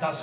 10।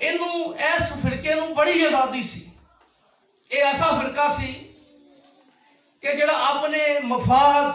ਇਹਨੂੰ ਇਸ ਫਿਰਕੇ ਨੂੰ ਬੜੀ ਆਜ਼ਾਦੀ ਸੀ। ਇਹ ਐਸਾ ਫਿਰਕਾ ਸੀ ਕਿ ਜਿਹੜਾ ਆਪਣੇ ਮਫਾਦ,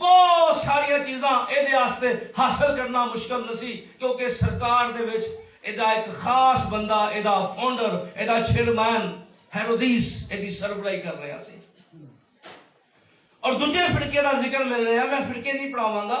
ਬਹੁਤ ਸਾਰੀਆਂ ਚੀਜ਼ਾਂ ਇਹਦੇ ਵਾਸਤੇ ਹਾਸਲ ਕਰਨਾ ਮੁਸ਼ਕਲ ਨਹੀਂ ਸੀ, ਕਿਉਂਕਿ ਸਰਕਾਰ ਦੇ ਵਿੱਚ ਇਹਦਾ ਇੱਕ ਖਾਸ ਬੰਦਾ, ਇਹਦਾ ਫਾਊਂਡਰ, ਇਹਦਾ ਚੇਅਰਮੈਨ ਹੈਰੋਦੀਸ ਇਹਦੀ ਸਰਬਰਾਹੀ ਕਰ ਰਿਹਾ ਸੀ। ਔਰ ਦੂਜੇ ਫਿਰਕੇ ਦਾ ਜ਼ਿਕਰ ਮਿਲ ਰਿਹਾ। ਮੈਂ ਫਿਰਕੇ ਨਹੀਂ ਪੜਾਵਾਂਗਾ,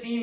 3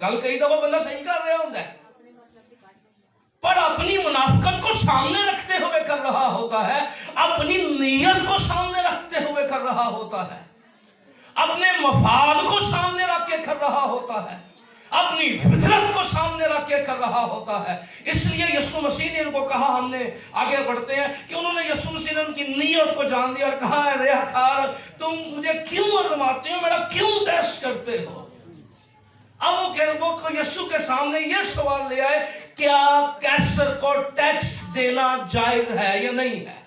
گل کئی دفعہ بندہ صحیح کر رہا ہوتا ہے پر اپنی منافقت کو سامنے رکھتے ہوئے کر رہا ہوتا ہے, اپنی نیت کو سامنے رکھتے ہوئے کر رہا ہوتا ہے, اپنے مفاد کو سامنے رکھ کے کر رہا ہوتا ہے, اپنی فطرت کو سامنے رکھ کے کر رہا ہوتا ہے. اس لیے یسوع مسیح نے ان کو کہا, ہم نے آگے بڑھتے ہیں کہ انہوں نے یسوع مسیح نے ان کی نیت کو جان لیا اور کہا, ہے ریاکار تم مجھے کیوں آزماتے ہو, میرا کیوں ٹیسٹ کرتے ہو. اب وہ یسوع کے سامنے یہ سوال لے آئے, کیا کیسر کو ٹیکس دینا جائز ہے یا نہیں ہے؟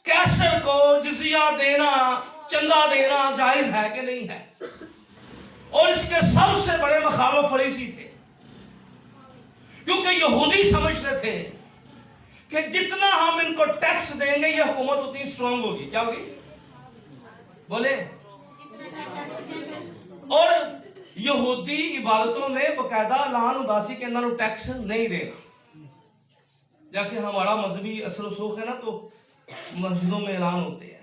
کیسر کو جزیہ دینا, چندہ دینا جائز ہے کہ نہیں ہے؟ اور اس کے سب سے بڑے مخالف فریسی تھے, کیونکہ یہودی سمجھتے تھے کہ جتنا ہم ان کو ٹیکس دیں گے یہ حکومت اتنی اسٹرانگ ہوگی. کیا ہوگی بولے؟ اور یہودی عبادتوں میں باقاعدہ اعلان اداسی کے اندر ٹیکس نہیں دینا. جیسے ہمارا مذہبی اثر و رسوخ ہے نا, تو مسجدوں میں اعلان ہوتے ہیں,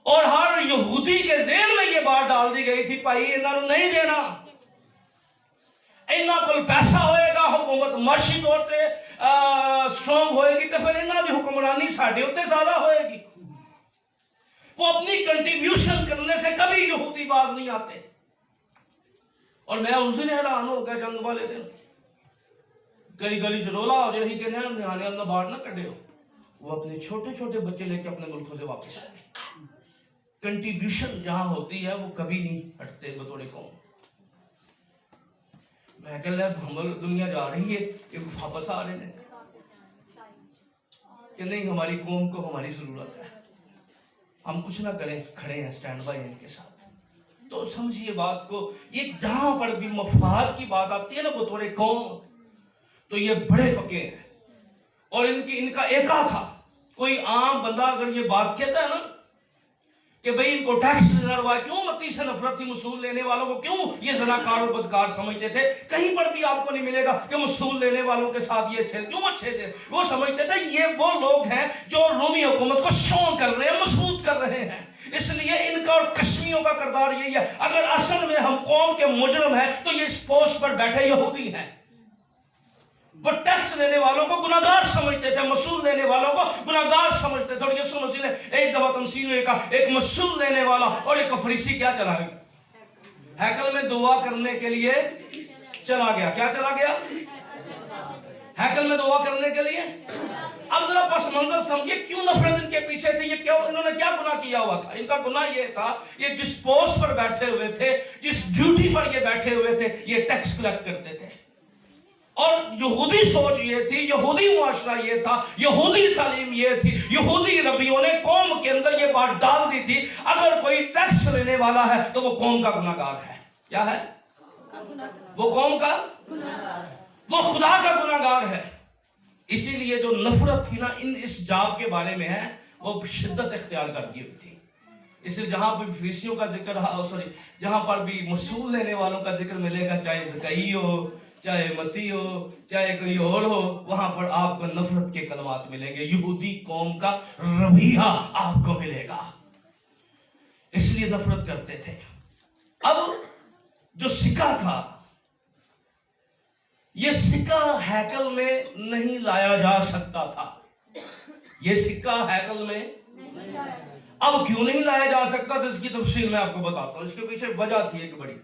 اور ہر یہودی کے ذہن میں یہ بات ڈال دی گئی تھی, بھائی انہوں نہیں دینا, انہوں کو پیسہ ہوئے گا, حکومت معاشی طور پہ اسٹرانگ ہوئے گی, تو پھر انہوں کی حکمرانی ساڈے اتنے زیادہ ہوئے گی. وہ اپنی کنٹریبیوشن کرنے سے کبھی یہودی باز نہیں آتے. اور میں اس دن حیران ہو گیا, جنگ والے دن گلی گلی چرولا ہو جائے کہ نہانے اللہ باہر نہ کٹے ہو, وہ اپنے چھوٹے چھوٹے بچے لے کے اپنے ملکوں سے واپس آئے. کنٹریبیوشن جہاں ہوتی ہے وہ کبھی نہیں ہٹتے بطور قوم. میں کہہ رہا ہم دنیا جا رہی ہے, یہ واپس آ رہے ہیں کہ نہیں, ہماری قوم کو ہماری ضرورت ہے, ہم کچھ نہ کریں, کھڑے ہیں سٹینڈ بائی ان کے ساتھ. تو سمجھیے بات کو, یہ جہاں پر بھی مفاد کی بات آتی ہے نا بطور قوم, تو یہ بڑے پکے ہیں. اور ان کا ایکا تھا, کوئی عام بندہ اگر یہ بات کہتا ہے نا کہ بھئی ان کو ٹیکس دینا ہوا, کیوں متی سے نفرت تھی, مسول لینے والوں کو کیوں یہ زناکار و بدکار سمجھتے تھے, کہیں پر بھی آپ کو نہیں ملے گا کہ مسول لینے والوں کے ساتھ یہ تھے, کیوں اچھے تھے. وہ سمجھتے تھے یہ وہ لوگ ہیں جو رومی حکومت کو شون کر رہے ہیں, مضبوط کر رہے ہیں. اس لیے ان کا اور کشمیوں کا کردار یہی ہے, اگر اصل میں ہم قوم کے مجرم ہیں تو یہ اس پوسٹ پر بیٹھے یہودی ہیں. وہ ٹیکس لینے والوں کو گناہگار سمجھتے تھے, مسول لینے والوں کو گناہگار سمجھتے تھے. اور یسوع مسیح نے ایک دفعہ تمثیل میں کہا, ایک مسول لینے والا اور ایک فریسی کیا چلا گیا, ہیکل میں دعا کرنے کے لیے چلا گیا. کیا چلا گیا؟ ہیکل میں دعا کرنے کے لیے. اب ذرا پس منظر سمجھیے, کیوں نفرت ان کے پیچھے تھی, یہ کیوں, انہوں نے کیا گناہ کیا ہوا تھا. ان کا گناہ یہ تھا, یہ جس پوسٹ پر بیٹھے ہوئے تھے, جس ڈیوٹی پر یہ بیٹھے ہوئے تھے, یہ ٹیکس کلیکٹ کرتے تھے. اور یہودی سوچ یہ تھی, یہودی معاشرہ یہ تھا, یہودی تعلیم یہ تھی, یہودی ربیوں نے قوم کے اندر یہ بات ڈال دی تھی, اگر کوئی ٹیکس لینے والا ہے تو وہ قوم کا گناہگار ہے. کیا ہے؟ وہ قوم کا, وہ خدا کا گناہگار ہے. اسی لیے جو نفرت تھی نا اس جاب کے بارے میں ہے, وہ شدت اختیار کر دی ہوئی تھی. اس لیے جہاں بھی فریسیوں کا ذکر, جہاں پر بھی مسول لینے والوں کا ذکر ملے گا, چاہے زکئی ہو, چاہے متی ہو, چاہے کوئی اور ہو, وہاں پر آپ کو نفرت کے کلمات ملیں گے, یہودی قوم کا رویہ آپ کو ملے گا. اس لیے نفرت کرتے تھے. اب جو سکہ تھا, یہ سکہ ہیکل میں نہیں لایا جا سکتا تھا. یہ سکہ ہیکل میں اب کیوں نہیں لایا جا سکتا تھا, اس کی تفصیل میں آپ کو بتاتا ہوں. اس کے پیچھے وجہ تھی ایک بڑی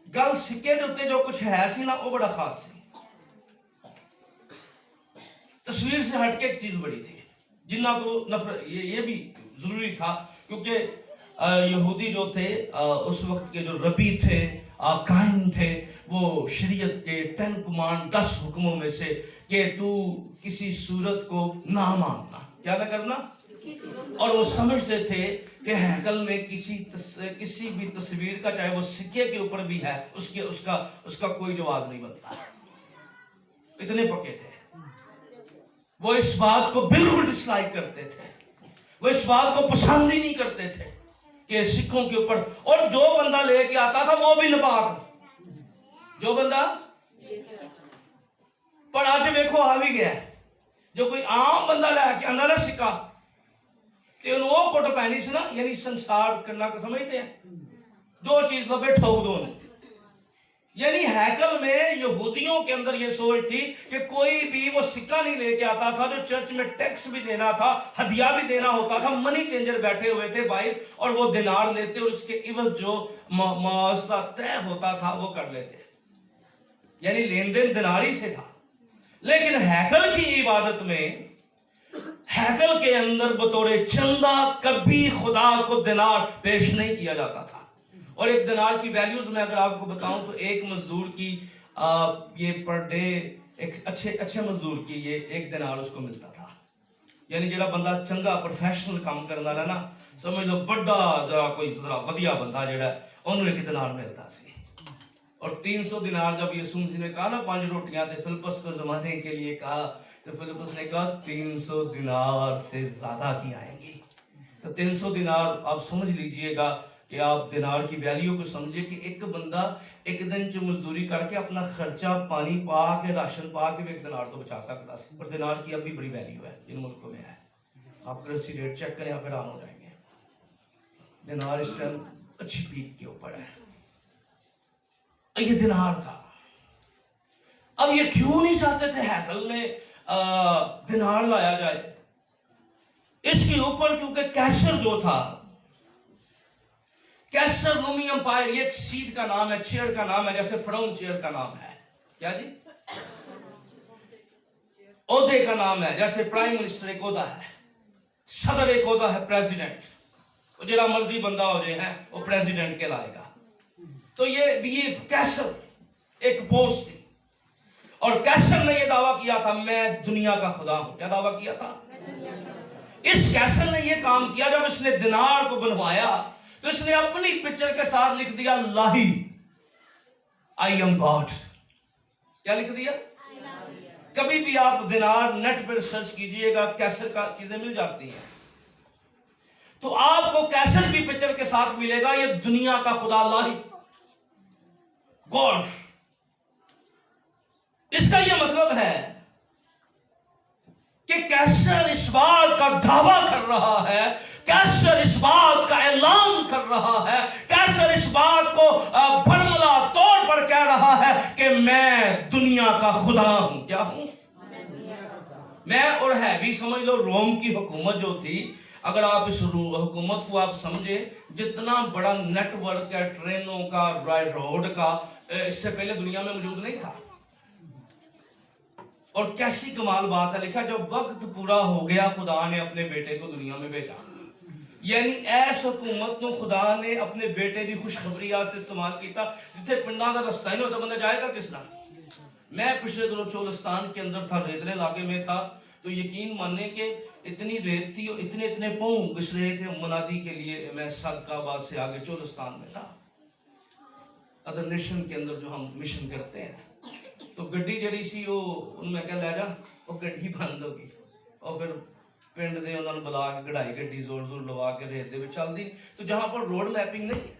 گل. سکے کے جو کچھ ہے سی نا, وہ بڑا خاص سی. تصویر سے ہٹ کے ایک چیز بڑی تھی, جنہ کو نفرت, یہ بھی ضروری تھا, کیونکہ یہودی جو تھے اس وقت کے جو ربی تھے, قائم تھے, وہ شریعت کے 10 کمانڈ, 10 حکموں میں سے کہ تو کسی صورت کو نہ ماننا, کیا نہ کرنا. اور وہ سمجھتے تھے کہ ہیکل میں کسی بھی تصویر کا, چاہے وہ سکے کے اوپر بھی ہے, اس کا کوئی جواز نہیں بنتا. اتنے پکے تھے. وہ اس بات کو بالکل ڈسلائک کرتے تھے, وہ اس بات کو پسند ہی نہیں کرتے تھے کہ سکھوں کے اوپر. اور جو بندہ لے کے آتا تھا وہ بھی ناپاک, جو بندہ. پر آج دیکھو آ بھی گیا, جو کوئی عام بندہ لے کے آنا نا سکہ, تے انہوں وہ کٹ پہنی سی نا، یعنی سنسار کرنا کو سمجھتے ہیں، جو چیز لبے ٹھوک دو نے. یعنی ہیکل میں یہودیوں کے اندر یہ سوچ تھی کہ کوئی بھی وہ سکہ نہیں لے کے آتا تھا جو چرچ میں ٹیکس بھی دینا تھا، ہدیہ بھی دینا ہوتا تھا. منی چینجر بیٹھے ہوئے تھے باہر اور وہ دینار لیتے اور اس کے عوض جو معاوضہ طے ہوتا تھا وہ کر لیتے. یعنی لین دین دیناری سے تھا. لیکن ہیکل کی عبادت میں، ہیکل کے اندر بطور چندہ کبھی خدا کو دینار پیش نہیں کیا جاتا تھا. اور ایک دینار کی ویلیوز میں اگر آپ کو بتاؤں تو ایک مزدور کی یہ پر ڈے ایک اچھے مزدور کی یہ ایک دینار اس کو ملتا تھا. یعنی جڑا بندہ چنگا پروفیشنل کام کرنے والا نا، سمجھ لو بڑا ذرا کوئی ذرا ودیا بندہ جڑا ہے انہوں ایک دینار ملتا سی. اور 300 دینار جب یسوع مسیح نے کہا نا 5 روٹیاں تے فلپس کو زمانے کے لیے کہا تو فلپس نے کہا 300 دینار سے زیادہ کی آئیں گی. تو 300 دینار آپ سمجھ لیجئے گا کہ آپ دینار کی ویلیو کو سمجھے کہ ایک بندہ ایک دن جو مزدوری کر کے اپنا خرچہ پانی پا کے راشن پا کے ایک دینار تو بچا سکتا ہے. اور دینار کی اب بھی بڑی ویلیو ہے جن ملکوں میں ہے. آپ کرنسی ریٹ چیک کریں آپ حیران ہو جائیں گے. دینار اس ٹائم اچھی پیک کے اوپر ہے. یہ دینار تھا. اب یہ کیوں نہیں چاہتے تھے ہیکل میں دینار لایا جائے؟ اس کے اوپر کیونکہ کیسر جو تھا، کیسر رومی امپائر، یہ ایک سیٹ کا نام ہے، چیئر کا نام ہے، جیسے فرعون چیئر کا نام ہے. کیا جی؟ عہدے کا نام ہے. جیسے پرائم منسٹر ایک عہدہ ہے، صدر ایک عہدہ ہے، پریزیڈنٹ. جڑا مرضی بندہ ہو جائے ہیں وہ پریزیڈنٹ کہلائے گا. تو یہ کیسر ایک پوسٹ تھی. اور کیسر نے یہ دعویٰ کیا تھا میں دنیا کا خدا ہوں. کیا دعویٰ کیا تھا؟ اس کیسر نے یہ کام کیا جب اس نے دینار کو بنوایا تو اس نے اپنی پکچر کے ساتھ لکھ دیا لاہی آئی ایم گاڈ. کیا لکھ دیا؟ کبھی بھی آپ دینار نیٹ پر سرچ کیجئے گا کیسر کا چیزیں مل جاتی ہیں. تو آپ کو کیسر کی پکچر کے ساتھ ملے گا یہ دنیا کا خدا لاہی گاڈ. اس کا یہ مطلب ہے کہ کیسر اس بات کا دعویٰ کر رہا ہے، کیسر اس بات کا اعلان کر رہا ہے، کیسر اس بات کو برملا طور پر کہہ رہا ہے کہ میں دنیا کا خدا ہوں. کیا ہوں؟ میں. اور ہے بھی سمجھ لو روم کی حکومت جو تھی، اگر آپ اس حکومت کو آپ سمجھے جتنا بڑا نیٹ ورک ہے ٹرینوں کا، روڈ کا، اس سے پہلے دنیا میں موجود نہیں تھا. اور کیسی کمال بات ہے، لکھا جب وقت پورا ہو گیا خدا نے اپنے بیٹے کو دنیا میں بھیجا. یعنی ایس حکومت کو خدا نے اپنے بیٹے کی خوشخبری سے استعمال کیتا جتنے پنڈا کا رستہ ہی نہیں ہوتا بندہ جائے گا کس طرح. میں پچھلے دنوں چولستان کے اندر تھا، ریتلے علاقے میں تھا، تو یقین ماننے کہ اتنی ریت تھی اور اتنے پاؤں گھس رہے تھے منادی کے لیے. میں صدقہ آباد سے آگے چولستان میں تھا، ادر نیشن کے اندر جو ہم مشن کرتے ہیں. تو گڈی جڑی سی وہ ان میں کہہ لے جا وہ گڈی بند ہوگی. اور پھر پنڈ دے انہوں نے بلا کے کڑھائی گڈی زور زور لوا کے ریت دے وچ چل دی. تو جہاں پر روڈ میپنگ نہیں ہے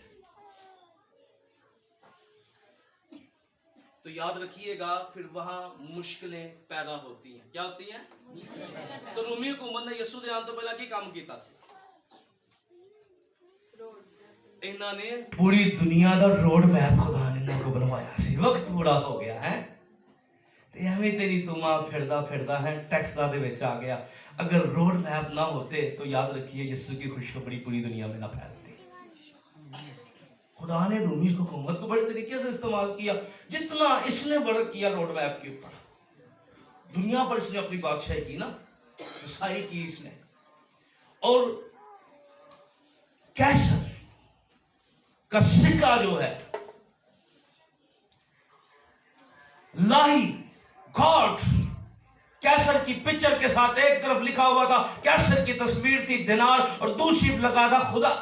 تو یاد رکھیے گا پھر وہاں مشکلیں پیدا ہوتی ہیں. کیا ہوتی ہیں؟ تو رومی حکومت نے یسوع دے آن تو پہلا کی کام کیتا سی؟ انہوں نے پوری دنیا دا روڈ میپ خدا نے انہوں کو بنوایا سی. وقت پورا ہو گیا ہے تے ہمیں تیری تو ماں پھردا ہے ٹیکس دا دے وچ آ گیا. اگر روڈ میپ نہ ہوتے تو یاد رکھیے یسوع کی خوشخبری پوری دنیا میں نہ پھیلتی. خدا نے رومی حکومت کو بڑے طریقے سے استعمال کیا. جتنا اس نے ورک کیا روڈ میپ کے اوپر دنیا پر اس نے اپنی بادشاہی کی نا، رسائی کی اس نے. اور کیسر کا سکہ جو ہے لاہی گاڈ، کیسر کی پکچر کے ساتھ ایک طرف لکھا ہوا تھا کیسر کی تصویر تھی دینار اور دوسری لگا تھا خدا.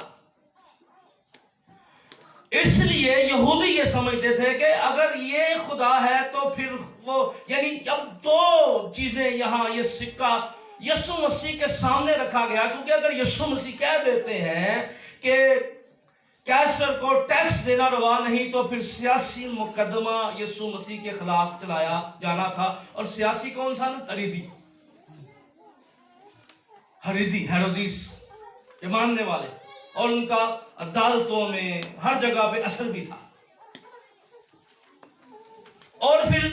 اس لیے یہودی یہ سمجھتے تھے کہ اگر یہ خدا ہے تو پھر وہ، یعنی اب دو چیزیں یہاں یہ سکہ یسوع مسیح کے سامنے رکھا گیا. کیونکہ اگر یسوع مسیح کہہ دیتے ہیں کہ کیسر کو ٹیکس دینا روا نہیں تو پھر سیاسی مقدمہ یسوع مسیح کے خلاف چلایا جانا تھا. اور سیاسی کون سا نا؟ ہریدی ہیرودیس. کہ ماننے والے، اور ان کا عدالتوں میں ہر جگہ پہ اثر بھی تھا. اور پھر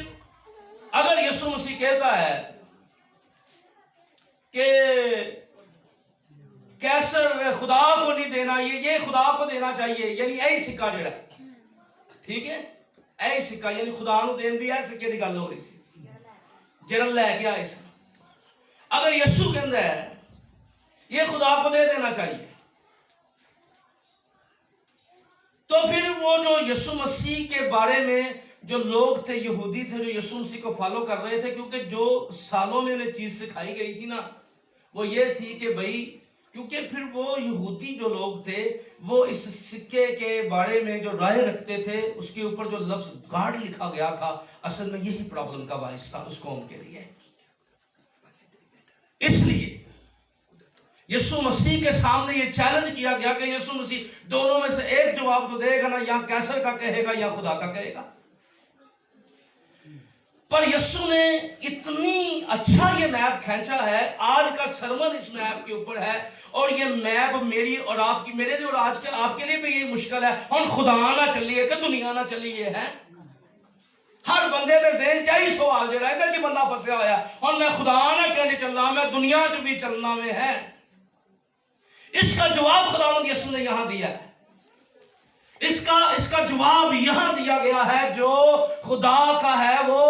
اگر یسوع مسیح کہتا ہے کہ کیسر خدا کو نہیں دینا، یہ خدا کو دینا چاہیے، یعنی اے سکہ جڑا ہے، ٹھیک ہے، اے سکہ یعنی خدا نو دین دی ہے سکے دی گل ہو رہی سی جڑا لے کے آئے سن. اگر یسوع کہندا ہے یہ خدا کو دے دینا چاہیے، تو پھر وہ جو یسوع مسیح کے بارے میں جو لوگ تھے، یہودی تھے، جو یسوع مسیح کو فالو کر رہے تھے، کیونکہ جو سالوں میں انہیں چیز سکھائی گئی تھی نا، وہ یہ تھی کہ بھئی، کیونکہ پھر وہ یہودی جو لوگ تھے وہ اس سکے کے بارے میں جو رائے رکھتے تھے، اس کے اوپر جو لفظ گاڈ لکھا گیا تھا، اصل میں یہی پرابلم کا باعث تھا اس قوم کے لیے. اس لیے یسوع مسیح کے سامنے یہ چیلنج کیا گیا کہ یسوع مسیح دونوں میں سے ایک جواب تو دے گا نا، یا کیسر کا کہے گا یا خدا کا کہے گا. پر یسوع نے اتنی اچھا یہ میپ کھینچا ہے، آج کا سرمن اس میپ کے اوپر ہے، اور یہ میپ میری اور آپ کی، میرے لیے اور آج کے آپ کے لیے بھی یہ مشکل ہے. ہم خدا نہ چلیے کہ دنیا نہ چلیے ہے. ہر بندے دے ذہن چاہی سوال جڑا ہے کہ بندہ پھسیا ہوا ہے، اور میں خدا نہ کہنے چلنا، میں دنیا چ بھی چلنا میں ہے. اس کا جواب خداوند یسوع نے یہاں دیا ہے. اس کا جواب یہاں دیا گیا ہے، جو خدا کا ہے وہ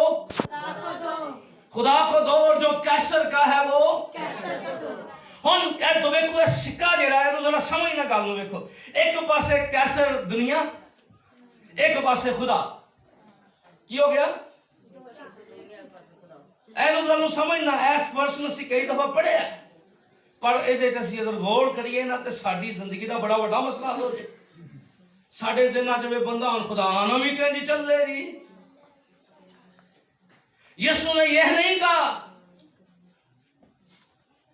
خدا کو دو، اور جو کیسر کا ہے وہ کیسر کو دو. ہن اے تو ویکھو سکہ جڑا ہے ذرا سمجھنا گل نو ویکھو. ایک پاسے کیسر دنیا، ایک پاسے خدا. کی ہو گیا؟ اے نو سمجھنا. اس ورس نو اسی کئی دفعہ پڑھیا ہے، پر اے اسی اگر غور کریے نا تو ساری زندگی دا بڑا بڑا مسئلہ حل ہو جائے. ساڈے ذہناں چ بندہ ہن خدا نہ بھی کہیں چل لے گی. یسوع نے یہ نہیں کہا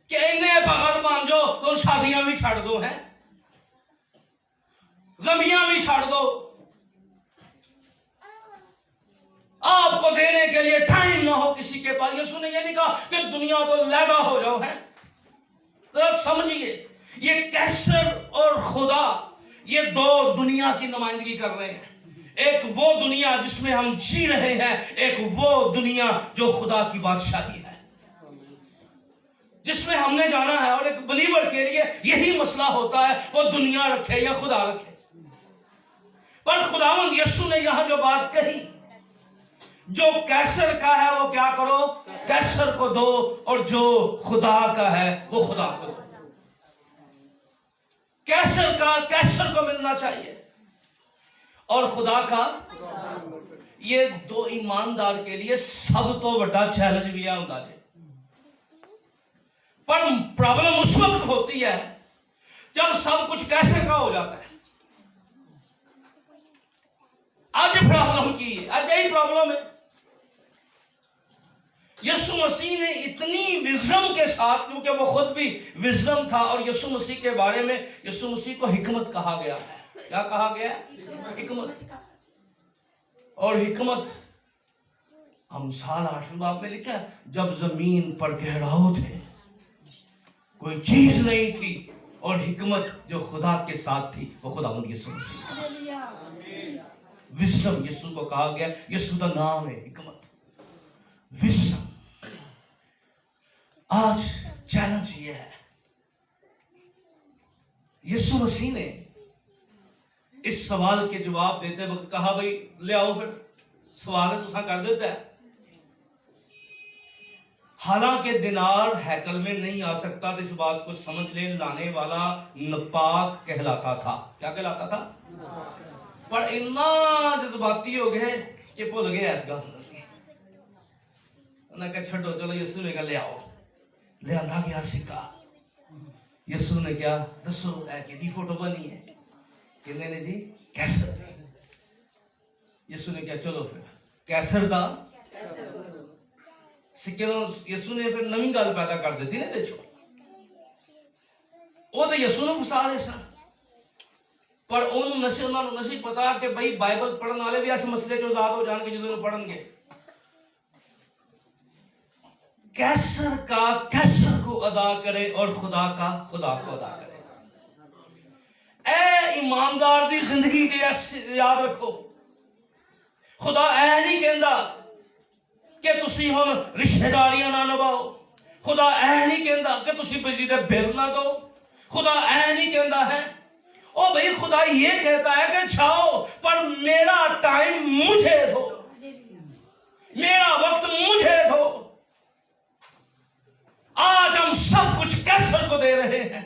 کہ انہیں بغل مان جو تو شادیاں بھی چھڑ دو، ہیں غمیاں بھی چھڑ دو، آپ کو دینے کے لیے ٹائم نہ ہو کسی کے پاس. یسوع نے یہ نہیں کہا کہ دنیا تو لیگا ہو جاؤ. ہے ذرا سمجھیے، یہ کیسر اور خدا یہ دو دنیا کی نمائندگی کر رہے ہیں. ایک وہ دنیا جس میں ہم جی رہے ہیں، ایک وہ دنیا جو خدا کی بادشاہی ہے جس میں ہم نے جانا ہے. اور ایک بلیور کے لیے یہی مسئلہ ہوتا ہے، وہ دنیا رکھے یا خدا رکھے. پر خداوند یسوع نے یہاں جو بات کہی، جو کیسر کا ہے وہ کیا کرو، کیسر کو دو، اور جو خدا کا ہے وہ خدا کو دو. کیسر کا کیسر کو ملنا چاہیے، اور خدا کا. یہ دو ایماندار کے لیے سب تو بڑا چیلنج بھی ہوتا ہے. پر پرابلم اس وقت ہوتی ہے جب سب کچھ کیسر کا ہو جاتا ہے. آج پرابلم کی ہے، آج یہی پرابلم ہے. یسوع مسیح نے اتنی وزڈم کے ساتھ، کیونکہ وہ خود بھی وزڈم تھا، اور یسوع مسیح کے بارے میں یسوع مسیح کو حکمت کہا گیا ہے. کیا کہا گیا؟ حکمت. اور حکمت امثال 8 باب میں لکھا ہے، جب زمین پر گہراؤ تھے، کوئی چیز نہیں تھی، اور حکمت جو خدا کے ساتھ تھی وہ خداوند یسوع مسیح. وزڈم یسوع کو کہا گیا، یسوع کا نام ہے حکمت، وزڈم. آج چیلنج یہ ہے، یسوع مسیح نے اس سوال کے جواب دیتے وقت کہا بھئی لے آؤ، پھر سوال ہے تو کر دیتا ہے. حالانکہ دینار ہیکل میں نہیں آ سکتا، تو اس بات کو سمجھ لے، لانے والا ناپاک کہلاتا تھا. کیا کہلاتا تھا؟ پر اتنا جذباتی ہو گئے کہ بھول گئے اس گل. انہوں نے کہا چھڑو، چلو. یسوع نے کہا لے آؤ. لے آندا گیا سکہ. یسوع نے کیا دسو اے کدی فوٹو بنی ہے؟ کہنے نے جی کیسر دی. یسوع نے کیا چلو پھر کیسر دا سکے. یسوع نے پھر نئی گل پیدا کر دیتی نا. دیکھو وہ تو یسوع نے پھسا دے سن، پر انہوں نے نسی پتا کہ بھائی بائبل پڑھن والے بھی اس مسئلے جو آزاد ہو جان گے جدوں پڑھن گے. کیسر کا کیسر کو ادا کرے، اور خدا کا خدا کو ادا کرے. اے ایماندار دی زندگی تے یاد رکھو خدا اے نہیں کہندا کہ تسی ہن رشتہ داریاں نہ نبھاؤ، خدا اے نہیں کہندا کہ تسی بجلی دے بل نہ دو، خدا اے نہیں کہندا ہے او بھئی خدا یہ کہتا ہے کہ چھاؤ پر میرا ٹائم مجھے دو، میرا وقت مجھے دو۔ آج ہم سب کچھ کیسر کو دے رہے ہیں،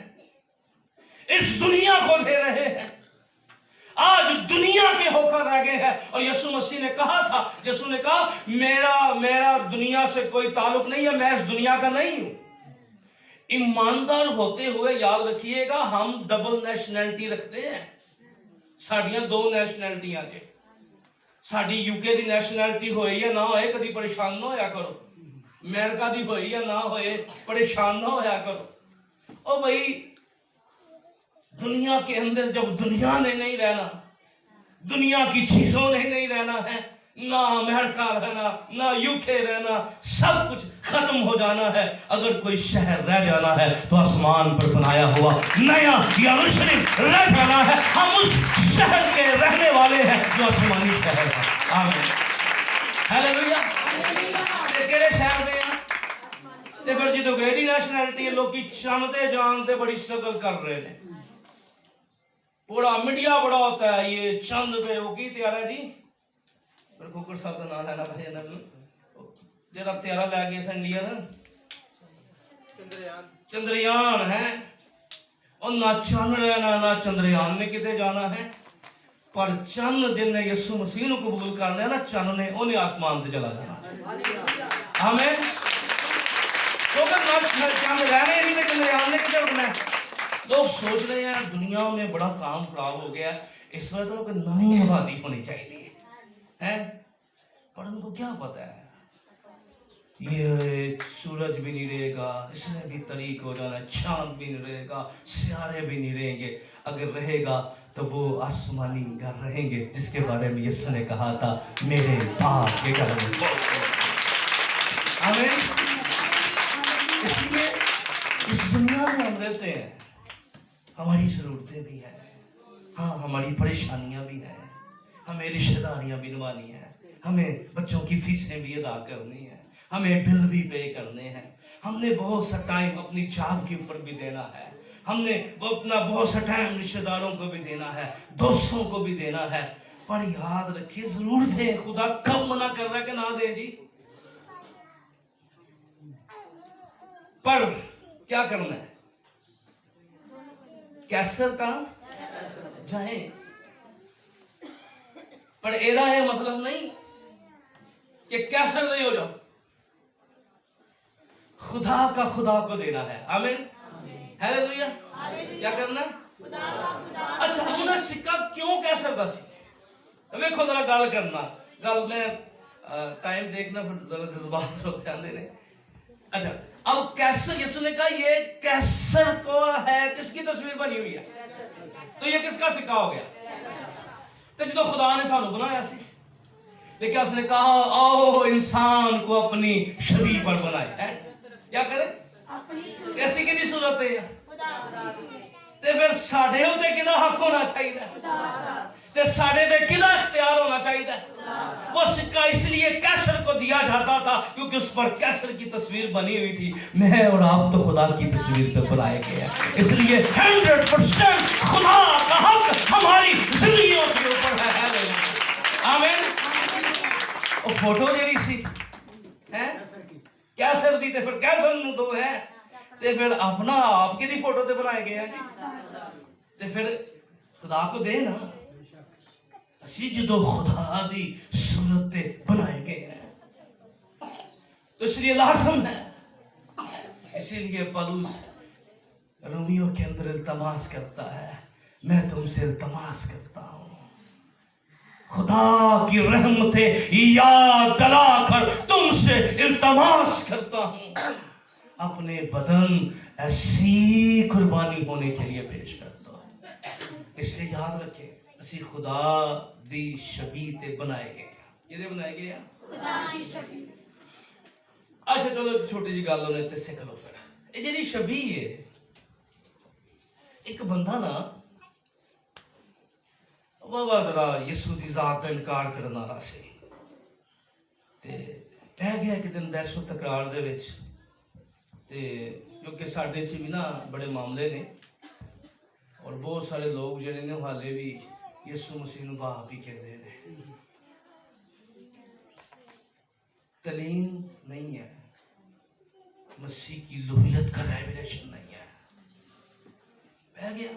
اس دنیا کو دے رہے ہیں، آج دنیا کے ہو کر رہ گئے ہیں۔ اور یسوع مسیح نے کہا تھا، یسوع نے کہا میرا دنیا سے کوئی تعلق نہیں ہے، میں اس دنیا کا نہیں ہوں۔ ایماندار ہوتے ہوئے یاد رکھیے گا ہم ڈبل نیشنلٹی رکھتے ہیں، ساڑیاں دو نیشنلٹیاں جے، ساڑی یو کے دی نیشنلٹی ہوئے یا نہ ہوئے کدی پریشان نہ ہویا کرو، امریکہ دی ہوئی یا نہ ہوئے پریشان نہ ہویا کرو۔ او بھئی دنیا کے اندر جب دنیا نے نہیں رہنا، دنیا کی چیزوں نے نہیں رہنا ہے، نہ امریکہ رہنا نہ یو کے رہنا، سب کچھ ختم ہو جانا ہے۔ اگر کوئی شہر رہ جانا ہے تو آسمان پر بنایا ہوا نیا یروشلم رہ جانا ہے، ہم اس شہر کے رہنے والے ہیں جو آسمانی شہر ہے۔ آمین، ہیلیلویا۔ کیڑے شہر دے ہیں تے پھر جدوں گئے دی نیشنلٹی لوکی چاندے جان تے بڑی سٹرگل کر رہے ہیں، بڑا میڈیا بڑا ہوتا ہے، یہ چند پہ وہ کی تیارہ جی پر کوکر صاحب کا نام لینا بھائی جڑا تیارہ لے گئے انڈیا نا چندریان ہے، اور نہ چند رہنا نہ چندریان نے کتے جانا ہے، پر چند جن نے یسوع مسیح کو قبول کرنا ہے نا، چند نے انہیں آسمان تے چلا جانا۔ آمین۔ کیونکہ چند رہنے نہیں تے چندریان نے کتے اٹھنا ہے۔ لوگ سوچ رہے ہیں دنیا میں بڑا کام خراب ہو گیا ہے، اس وقت لوگ نئی آبادی ہونی چاہیے ہے، پر ان کو کیا پتا ہے یہ سورج بھی نہیں رہے گا، اس میں بھی طریق ہو جانا، چاند بھی نہیں رہے گا، ستارے بھی نہیں رہیں گے، اگر رہے گا تو وہ آسمانی گھر رہیں گے جس کے بارے میں یسوع نے کہا تھا میرے باپ کے گھر میں۔ آمین۔ اس لیے اس دنیا میں ہم رہتے ہیں، ہماری ضرورتیں بھی ہیں، ہاں ہماری پریشانیاں بھی ہیں، ہمیں رشتہ داریاں بھی نبھانی ہیں، ہمیں بچوں کی فیسیں بھی ادا کرنی ہیں، ہمیں بل بھی پے کرنے ہیں، ہم نے بہت سا ٹائم اپنی جاب کے اوپر بھی دینا ہے، ہم نے اپنا بہت سا ٹائم رشتہ داروں کو بھی دینا ہے، دوستوں کو بھی دینا ہے۔ پر یاد رکھیے ضرورتیں خدا کب منع کر رہا ہے کہ نہ دے جی، پر کیا کرنا ہے؟ کیسر کا جائیں، پر ایدہ ہے مطلب نہیں کہ کیسر دے ہو جاؤ، خدا کا خدا کو دینا ہے۔ آمین، ہیلیلویا۔ کیا کرنا ہے؟ اچھا انہیں سکہ کیوں کیسر دا سی؟ ویکھو ذرا گل کرنا، گل میں ٹائم دیکھنا پھر ذرا جذبات ہو جاندے نے۔ اچھا اب کیسر، یسوع نے کہا یہ کیسر کو ہے، کس کی تصویر بنی ہوئی ہے؟ تو یہ کس کا سکہ ہو گیا؟ تو جدو خدا نے سانو بنایا سی، لیکن اس نے کہا آؤ انسان کو اپنی شبیہ پر بنائے، ہے کیا کرے؟ کیسی کی نہیں صورت ہے؟ تے پھر ساڑھے ہوتے کدھا حق ہونا چاہیے، تے ساڑھے دے کدھا اختیار ہونا چاہیے۔ وہ سکہ اس لیے کیسر کو دیا جاتا تھا کیونکہ اس پر کیسر کی تصویر بنی ہوئی تھی، میں اور آپ تو خدا کی تصویر پہ بنائے گئے ہیں، اس لیے 100% خدا کا حق ہماری زندگیوں کے اوپر ہے۔ آمین۔ وہ فوٹو جیری سی کیسر دی تے پھر کیسر نو دو ہے تے پھر اپنا آپ کی دی فوٹو تے بنائے گئے ہیں جی، تے پھر خدا کو دے نا، اسی جدو خدا دی صورت تے بنائے گئے ہیں تو اس لیے لازم ہے۔ اسی لیے پولس رومیو کے اندر التماس کرتا ہے، میں تم سے التماس کرتا ہوں خدا کی رحمتیں یاد دلا کر تم سے التماس کرتا ہوں، اپنے بدن ایسی قربانی ہونے کے لیے پیش کرتا ہوں۔ اس لیے یاد رکھیں اسی خدا دی شبیہ تے بنائے گئے، یہ بنائے گئے خدا دی شبیہ۔ اچھا چلو ایک چھوٹی جی گل ہونے تے سکھ لو پھر، یہ جی شبیہ ہے، ایک بندہ نا بابا ذرا یسو دی ذات کا انکار کرنے والا سی تے پہ گیا ایک دن بحث و تکرار دے وچ تے کیونکہ ساڈے چ بھی نا بڑے معاملے نے اور بہت سارے لوگ جڑے نے حالے بھی یسوع مسیح نو باپ ہی کہتے ہیں. تعلیم نہیں ہے, مسیح کی لوہیت کا ریویلیشن نہیں ہے. بہ گیا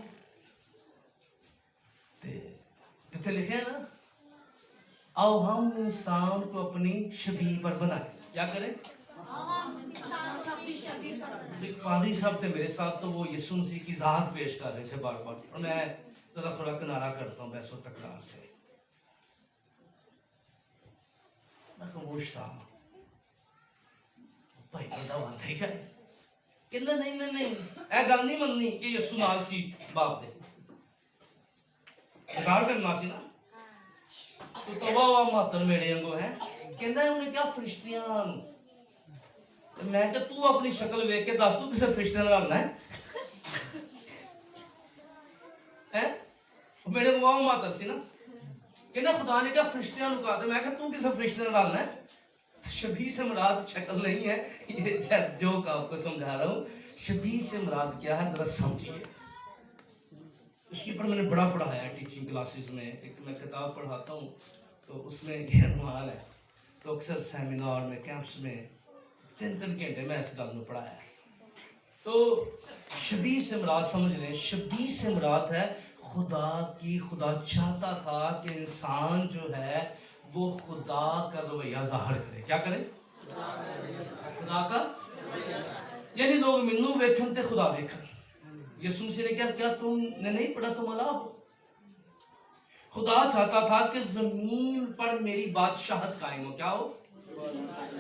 تے لکھے نا آؤ ہم انسان کو اپنی شبیہ پر بنائیں. کیا کریں؟ ایک قاضی صاحب تھے میرے ساتھ تو وہ یسوع مسیح کی ذات پیش کر رہے تھے بار بار, اور میں ذرا تھوڑا کنارہ کرتا ہوں بحث و تکرار سے. میں خاموش تھا. بھائی بندہ وہاں ہی جائے کہنا نہیں اے گل نہیں مننی کہ یسوع نال سی باپ دے انکار کرنا سی نا. تو توبہ ہوا ماتر میرے انگو ہے کہنا ہے انہیں کیا فرشتیاں. میں کہ تو اپنی شکل ویکھ کے دس تو کسے فرشتے نال رلنا ہے میرے کو وہ ماتر سی نا. کہنا خدا نے کیا فرشتیاں نو کہا, میں کہ تو کسے فرشتے نال رلنا ہے. شبیہ سے مراد شکل نہیں ہے, یہ جو آپ کو سمجھا رہا ہوں. شبیہ سے مراد کیا ہے ذرا سمجھیے. اس کے اوپر میں نے بڑا پڑھایا ہے ٹیچنگ کلاسز میں. ایک میں کتاب پڑھاتا ہوں تو اس میں یہ عنوان ہے, تو اکثر سیمینار میں کیمپس میں 3 گھنٹے میں اس گل میں پڑھایا ہے. تو شبیہ سے مراد سمجھ لیں, شبیہ سے مراد ہے خدا کی. خدا چاہتا تھا کہ انسان جو ہے وہ خدا کا رویہ ظاہر کرے. کیا کرے؟ خدا کا, یعنی لوگ منو ویکھن تے خدا ویکھن. یسوع مسیح نے کیا تم نے نہیں پڑھا تم اللہ ہو. خدا چاہتا تھا کہ زمین پر میری بادشاہت قائم ہو. کیا ہو؟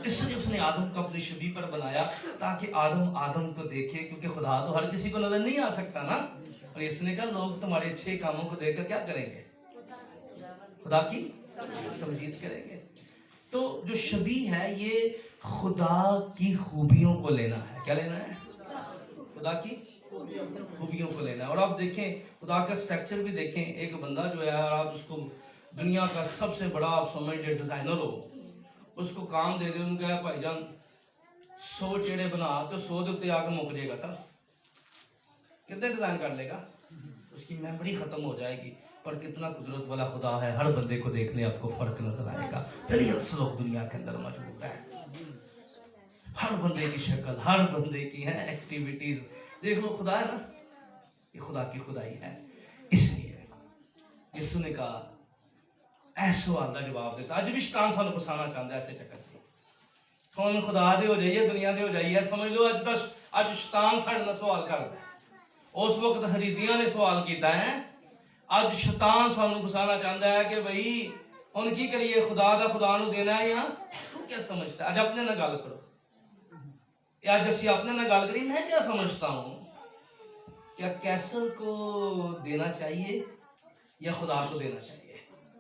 اس لیے اس نے آدم کو اپنی شبیہ پر بنایا تاکہ آدم کو دیکھے, کیونکہ خدا تو ہر کسی کو نظر نہیں آ سکتا نا. اور اس نے کہا لوگ تمہارے اچھے کاموں کو دیکھ کر کیا کریں گے؟ خدا کی تمجید کریں گے. تو جو شبیہ ہے یہ خدا کی خوبیوں کو لینا ہے. کیا لینا ہے؟ خدا کی خوبیوں کو لینا ہے. اور آپ دیکھیں خدا کا سٹرکچر بھی دیکھیں. ایک بندہ جو ہے آپ اس کو دنیا کا سب سے بڑا آپ سمجھے ڈیزائنر ہو, اس کو کام دے دیں, ان کا ہے بھائی جان 100 چیڑے بنا تو 100 دے اتے آ کے مک جائے گا. سر کتنے ڈیزائن کر لے گا, اس کی میموری ختم ہو جائے گی. پر کتنا قدرت والا خدا ہے, ہر بندے کو دیکھنے آپ کو فرق نظر آئے گا. بلینس لوگ دنیا کے اندر موجود ہیں, ہر بندے کی شکل, ہر بندے کی ہے ایکٹیویٹیز. دیکھ لو خدا ہے نا, یہ خدا کی خدائی ہے. اس لیے یسوع نے کہا ایسے سوال کا جواب دیتا. اج بھی شیطان سانو پھسانا چاہتا ہے ایسے چکر سے. کون خدا دے ہو جائیے, دنیا دے ہو جائیے, سمجھ لو اج شیطان ساڈے نال سوال کردا ہے. اس وقت حریدیاں نے سوال کیتا ہے, اج شیطان سانو پھسانا چاہتا ہے کہ بھئی ہن کی کریے, خدا دا خدا نو دینا ہے یا تو کیا سمجھتا ہے. اج اپنے نال گل کرو, آج اسی اپنے نال گل کری. میں کیا سمجھتا ہوں, کیا کیسر کو دینا چاہیے یا خدا کو دینا چاہیے؟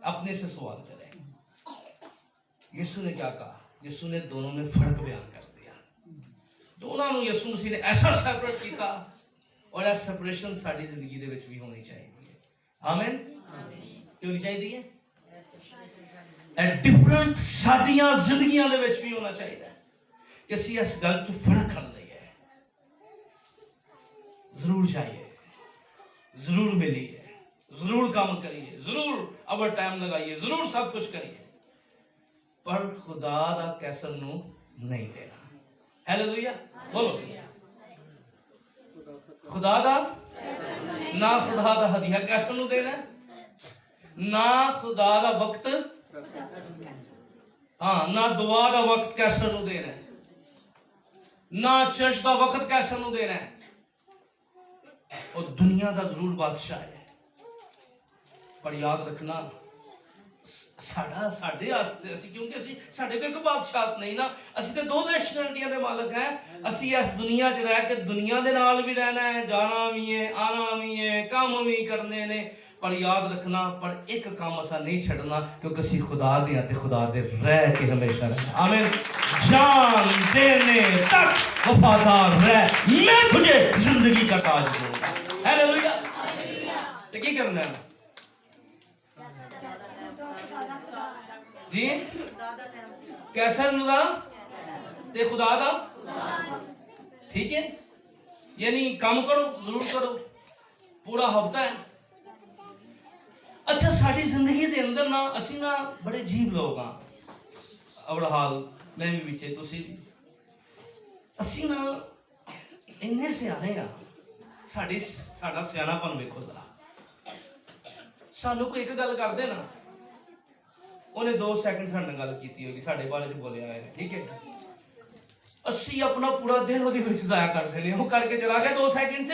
اپنے سے سوال کریں. یسوع نے کیا کہا؟ یسوع نے دونوں میں فرق بیان کر دیا. دونوں نے یسوع مسیح نے ایسا سیپریٹ کیتا, اور ایسا سیپریشن ساری زندگی دے وچ بھی ہونی چاہیے. آمین. کیوں نہیں چاہیے؟ ڈفرنٹ ساڈیاں زندگیاں دے وچ بھی ہونا چاہیے کہ اسی اس گل تو فرق کر لئیے. ضرور چاہیے, ضرور ملیے, ضرور کام کریے, ضرور اوور ٹائم لگائیے, ضرور سب کچھ کریے, پر خدا دا کیسر نو نہیں دینا. ہیلیلویا بولو. خدا دا نہ خدا دا ہدیہ کیسر نو دینا, نہ خدا دا وقت, ہاں نہ دعا دا وقت کیسر نو دینا, نہ چرچ دا وقت کیسر نو دینا. اور دنیا دا ضرور بادشاہ ہے, پر یاد رکھنا ساڈے واسطے اسی, کیونکہ اسی ساڈے کوئی ایک بادشاہت نہیں نا, اسی تے 2 نیشنلٹیاں دے مالک ہیں. اسی اس دنیا چ رہ کے دنیا دے نال بھی رہنا ہے, جانا بھی ہے, آنا بھی ہے, کام بھی کرنے نے, پر یاد رکھنا پر ایک کام اسا نہیں چھڑنا, کیونکہ اسی خدا دے ہیں تے خدا دے رہ کے ہمیشہ رہنا. آمین. جان دینے تک وفادار رہ, میں تجھے زندگی کا تاج دوں گا. ہیلیلویا. تے کی کرنا ہے؟ جی کیسر دا تے خدا دا ٹھیک ہے یعنی کام کرو ضرور کرو پورا ہفتہ ہے. اچھا ساری زندگی دے اندر نا اسی نا بڑے عجیب لوگ ہاں اوڑحال میں بھی بچے تسی بھی اسی نا انہیں سیانے ہاں ساڈا سیانا پن ویکھو ذرا سانو کوئی ایک گل کر دے نا انہیں 2 سیکنڈ ساڈے نال گل کیتی ہوگی ساڈے بارے چ بولیا ہے ٹھیک ہے اسی اپنا پورا دن وہ ضائع کر دینے وہ کر کے چلا گیا 2 سیکنڈ چ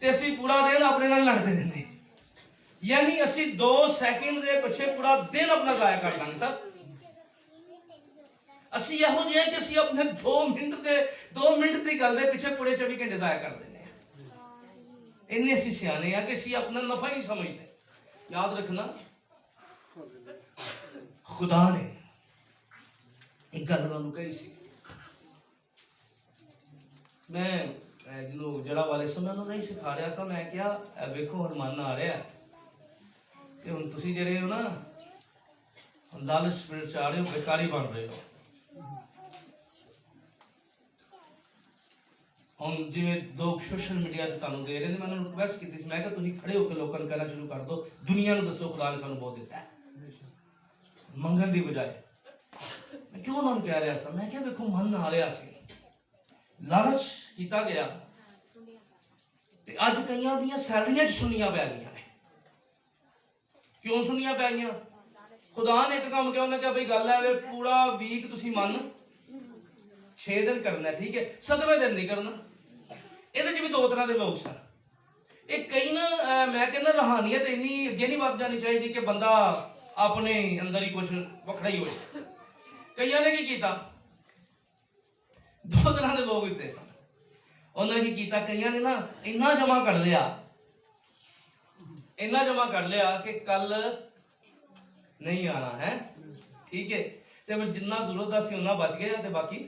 تے اسی پورا دن اپنے نال لڑتے رہنے یعنی اسی 2 سیکنڈ دے پیچھے پورا دن اپنا ضائع کر دیں سر اسی یہو جہے کہ اسی اپنے 2 منٹ دی گل دے پیچھے پورے 24 گھنٹے ضائع کر دینے انہیں اسی سیانے ہیں کہ اسی اپنا نفع نہیں سمجھتے. یاد رکھنا خدا نے ایک گل انہوں کہی سی میں جنہوں جڑا والے سو میں انہوں نہیں سکھا رہا سا میں کیا ویکھو ہن من آ رہا ہے کہ ہن تسی جڑے ہو نا لالچ پھر چاہ رہے ہو بیکاری بن رہے ہو ہن جی لوگ سوشل میڈیا تے تانوں دے رہے نے میں انہوں ریکویسٹ کیتی سی میں کہ تسی کھڑے ہو کے لوکاں نوں کہنا شروع کر دو دنیا نوں دسو خدا نے سانوں بہت دیتا ہے منگن دی بجائے میں کیوں انہوں کہہ رہا سا میں کیا ویکھو من آ رہا سی لالچ کیتا گیا تے اج کئیاں دیاں سیلریاں سنیاں پی گئیاں نے کیوں سنیاں پی گئیاں خدا نے ایک کام کیا انہیں کہا بھئی گل ہے پورا ویک تسی من 6 دن کرنا ہے ٹھیک ہے 7ویں دن نہیں کرنا یہ بھی 2 طرح کے لوگ سن ایک کئی نا میں کہنا روحانیت اینی اگے نہیں ود جانی چاہیے کہ بندہ اپنے اندر ہی کچھ وکھرا ہی ہوئے کئی نے کی کیتا 2 طرح کے لوگ اتنے سن انہوں نے کی کیتا کئی نے نا اتنا جمع کر لیا کہ کل نہیں آنا ہے ٹھیک ہے جنہ ضرورت تھا اتنا بچ گیا تے باقی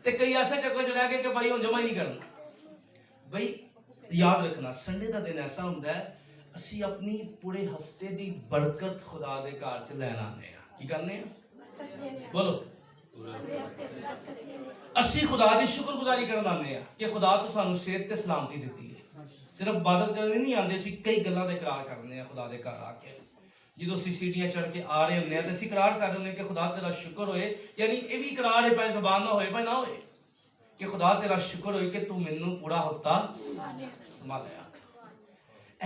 تے کئی ایسے چکر چ رہ گئے کہ بھائی ہوں جمع ہی نہیں کرنا. بھائی یاد رکھنا سنڈے کا دن ایسا ہوتا ہے اسی اپنی پورے ہفتے دی برکت خدا دے گھر چ لین آنے ہیں کی کرنے ہیں بولو اسی خدا دی شکر گزاری کرنا آنے ہیں کہ خدا تو سانو صحت تے سلامتی دیتی ہے صرف عبادت کرنے نہیں آتے اسی کئی گلاں دے اقرار کرنے ہیں خدا دے گھر آ کے جدو اسی سیڑھیاں چڑھ کے آ رہے ہوتے ہیں تو اسی اقرار کر رہے ہیں کہ خدا تیرا شکر ہوئے یعنی یہ بھی اقرار ہے پہلے زبان نہ ہوئے پہ نہ ہوئے کہ خدا تیرا شکر ہوئے کہ تو منوں پورا ہفتہ سنبھالیا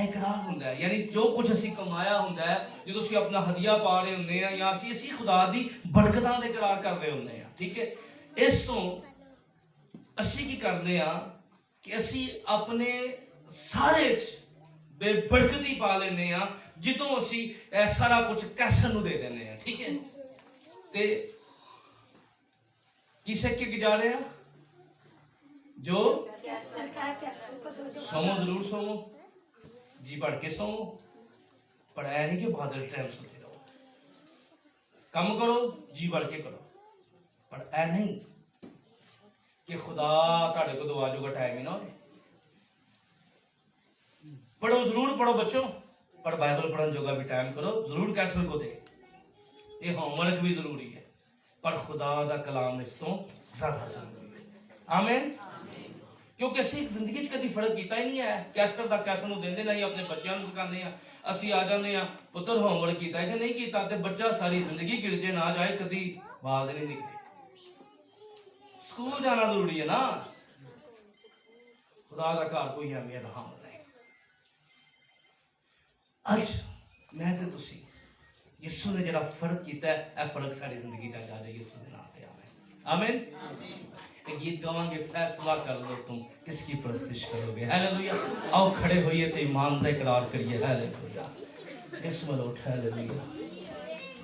اقرار ہوتا ہے یعنی جو کچھ اسی کمایا ہوتا ہے جدو اسی اپنا ہدیہ پا رہے ہوتے ہیں یا اسی خدا دی برکتاں دے اقرار کر رہے ہوتے ہیں ٹھیک ہے اس تو اسی کی کرنے ہیں کہ اسی اپنے سارے بے برکتی پا لینے ہیں جتوں اسی سارا کچھ کیسر نو دے دینے ہیں ٹھیک ہے تے کسے کے جا رہے ہیں جو سومو ضرور سومو جی پڑھ کے سومو پر اے نہیں کہ بہادر ٹائم سوتے رہو کم کرو جی پڑھ کے کرو پر اے نہیں کہ خدا تاڑے کو دعا جو کا ٹائم ہی نہ ہوئے پڑھو ضرور پڑھو بچوں پر بائبل پڑھن جو کا بھی ٹائم کرو ضرور کیسر کو دے یہ ہوم ورک بھی ضروری ہے پر خدا دا کلام اس تو زیادہ ضروری ہے آمین کیونکہ اسی زندگی کدی فرق کیتا ہی نہیں ہے کیسر دا کیسر نو دیندے نہیں اپنے بچیاں نو سکھانے ہیں اسی آ جانے ہیں پتر ہوم ورک کیتا ہے کہ نہیں کیتا تے بچہ ساری زندگی گرجے نہ جائے کدی باز نہیں نکلے سکول جانا ضروری ہے نا خدا دا گھر کوئی اہمیت ہاں نہیں اج میں تے تسی یسوع نے جڑا فرق کیتا ہے اے فرق ساری زندگی دا جا رہی یسوع دے نام تے آمین ایک گیت گاواں گے فیصلہ کر لو تم کس کی پرستش کرو گے ہاللویا آؤ کھڑے ہوئیے تے ایمان دا اقرار کریے ہاللویا اس میں اٹھ ہاللویا